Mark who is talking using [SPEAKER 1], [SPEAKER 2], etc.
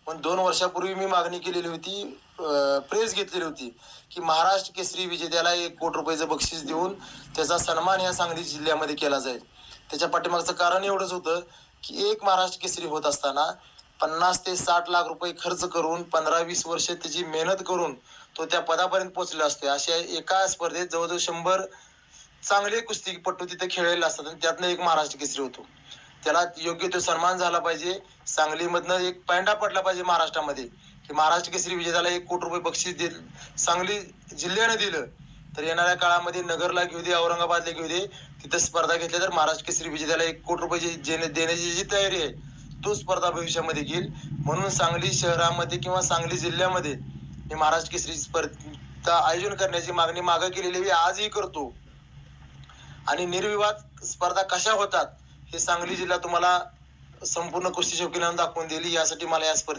[SPEAKER 1] पण 2 वर्षापूर्वी मी मागणी केलेली होती, प्रेस घेतलेली होती की महाराष्ट्र केसरी विजेत्याला 1 कोटी रुपयाचं बक्षीस देऊन त्याचा सन्मान या सांगली जिल्ह्यामध्ये केला जाईल. त्याच्या पाठीमागचं कारण एवढंच होतं की एक महाराष्ट्र केसरी होत असताना 50 ते 60 लाख रुपये खर्च करून 15-20 वर्ष त्याची मेहनत करून तो त्या पदापर्यंत पोहोचला असतो. अशा एका स्पर्धेत जवळजवळ 100 चांगले कुस्तीपटू तिथे खेळलेले असतात आणि त्यातनं एक महाराष्ट्र केसरी होतो. त्याला योग्य तो सन्मान झाला पाहिजे. सांगलीमधनं एक पैंडा पडला पाहिजे महाराष्ट्रामध्ये की महाराष्ट्र केसरी विजेत्याला 1 कोटी रुपये बक्षीस देईल. सांगली जिल्ह्यानं दिलं तर येणाऱ्या काळामध्ये नगरला घेऊ दे, औरंगाबादला घेऊ दे, तिथं स्पर्धा घेतल्या तर महाराष्ट्र केसरी विजेत्याला 1 कोटी रुपये देण्याची जी तयारी आहे तो स्पर्धा भविष्यामध्ये घेईल. म्हणून सांगली शहरामध्ये किंवा सांगली जिल्ह्यामध्ये हे महाराष्ट्र केसरी स्पर्धा आयोजन करण्याची मागणी मागं केलेली आहे, आजही करतो. आणि निर्विवाद स्पर्धा कशा होतात हे सांगली जिल्हा तुम्हाला संपूर्ण कुस्ती शौकीनांना दाखवून दिली. यासाठी मला या स्पर्धेत